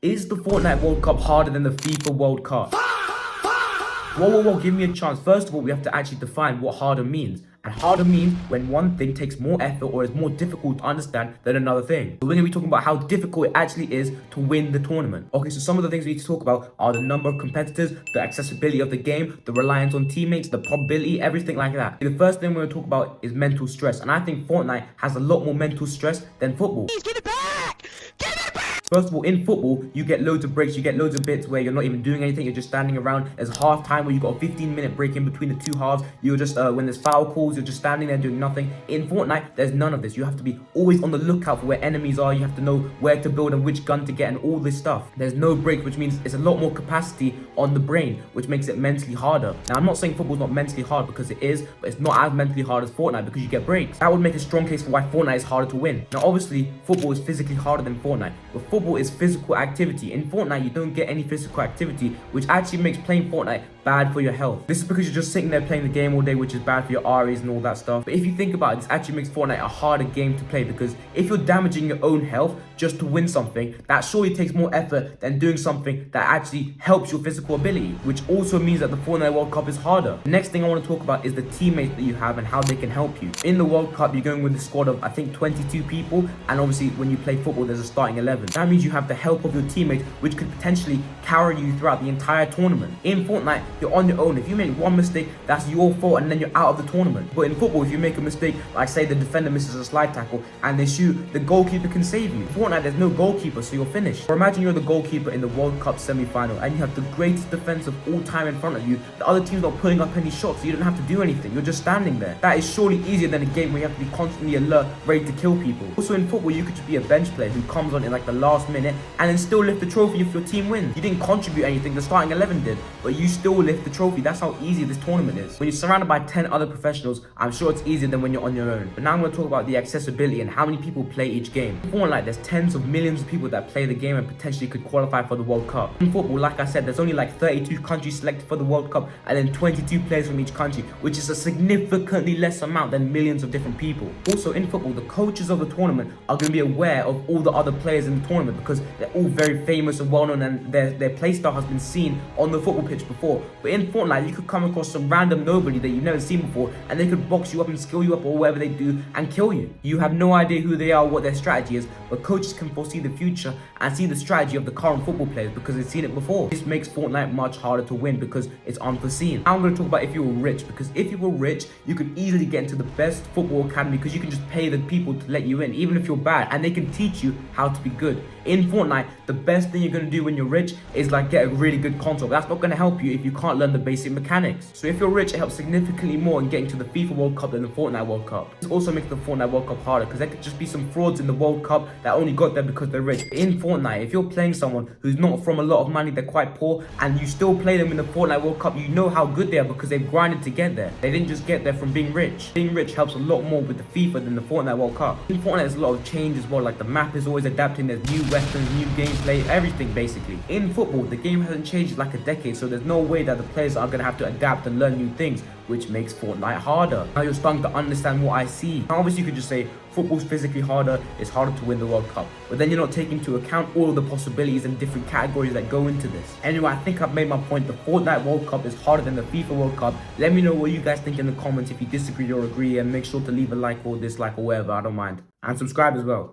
Is the Fortnite World Cup harder than the FIFA World Cup? Whoa, give me a chance. First of all, we have to actually define what harder means. And harder means when one thing takes more effort or is more difficult to understand than another thing. So we're going to be talking about how difficult it actually is to win the tournament. Okay, so some of the things we need to talk about are the number of competitors, the accessibility of the game, the reliance on teammates, the probability, everything like that. The first thing we're going to talk about is mental stress. And I think Fortnite has a lot more mental stress than football. Please give it back! Give it back! First of all, in football, you get loads of breaks, you get loads of bits where you're not even doing anything, you're just standing around. There's half time where you got a 15-minute break in between the two halves. You're just, when there's foul calls, you're just standing there doing nothing. In Fortnite, there's none of this. You have to be always on the lookout for where enemies are. You have to know where to build and which gun to get and all this stuff. There's no breaks, which means it's a lot more capacity on the brain, which makes it mentally harder. Now, I'm not saying football's not mentally hard because it is, but it's not as mentally hard as Fortnite because you get breaks. That would make a strong case for why Fortnite is harder to win. Now, obviously, football is physically harder than Fortnite, but football is physical activity. In Fortnite, you don't get any physical activity, which actually makes playing Fortnite bad for your health. This is because you're just sitting there playing the game all day, which is bad for your RAs and all that stuff. But if you think about it, this actually makes Fortnite a harder game to play because if you're damaging your own health just to win something, that surely takes more effort than doing something that actually helps your physical ability, which also means that the Fortnite World Cup is harder. The next thing I want to talk about is the teammates that you have and how they can help you. In the World Cup, you're going with a squad of, I think, 22 people, and obviously when you play football, there's a starting 11. That means you have the help of your teammates, which could potentially carry you throughout the entire tournament. In Fortnite, you're on your own. If you make one mistake, that's your fault, and then you're out of the tournament. But in football, if you make a mistake, like say the defender misses a slide tackle and they shoot, the goalkeeper can save you. In Fortnite, there's no goalkeeper, so you're finished. Or imagine you're the goalkeeper in the World Cup semi-final and you have the greatest defense of all time in front of you. The other team's not putting up any shots, so you don't have to do anything. You're just standing there. That is surely easier than a game where you have to be constantly alert, ready to kill people. Also in football, you could just be a bench player who comes on in like the last minute and then still lift the trophy if your team wins. You didn't contribute anything, the starting 11 did, but you still lift the trophy. That's how easy this tournament is. When you're surrounded by 10 other professionals, I'm sure it's easier than when you're on your own. But now I'm going to talk about the accessibility and how many people play each game. In Fortnite, there's tens of millions of people that play the game and potentially could qualify for the World Cup. In football, like I said, there's only like 32 countries selected for the World Cup and then 22 players from each country, which is a significantly less amount than millions of different people. Also in football, the coaches of the tournament are going to be aware of all the other players in the tournament because they're all very famous and well known and their play style has been seen on the football pitch before. But in Fortnite, you could come across some random nobody that you've never seen before and they could box you up and skill you up or whatever they do and kill you. You have no idea who they are or what their strategy is, but coaches can foresee the future and see the strategy of the current football players because they've seen it before. This makes Fortnite much harder to win because it's unforeseen. Now I'm going to talk about if you were rich, because if you were rich, you could easily get into the best football academy because you can just pay the people to let you in, even if you're bad, and they can teach you how to be good. In Fortnite, the best thing you're going to do when you're rich is like get a really good console. That's not going to help you if you can't learn the basic mechanics. So if you're rich, it helps significantly more in getting to the FIFA World Cup than the Fortnite World Cup. This also makes the Fortnite World Cup harder because there could just be some frauds in the World Cup that only got there because they're rich. In Fortnite, if you're playing someone who's not from a lot of money, they're quite poor, and you still play them in the Fortnite World Cup, you know how good they are because they've grinded to get there. They didn't just get there from being rich. Being rich helps a lot more with the FIFA than the Fortnite World Cup. In Fortnite, there's a lot of change as well, like the map is always adapting, there's new weapons, new gameplay, everything basically. In football, the game hasn't changed like a decade, so there's no way that the players are going to have to adapt and learn new things, which makes Fortnite harder. Now you're starting to understand what I see. Now obviously you could just say football's physically harder, it's harder to win the World Cup, but then you're not taking into account all of the possibilities and different categories that go into this. Anyway, I think I've made my point. The Fortnite World Cup is harder than the FIFA World Cup. Let me know what you guys think in the comments if you disagree or agree, and make sure to leave a like or dislike or whatever, I don't mind. And subscribe as well.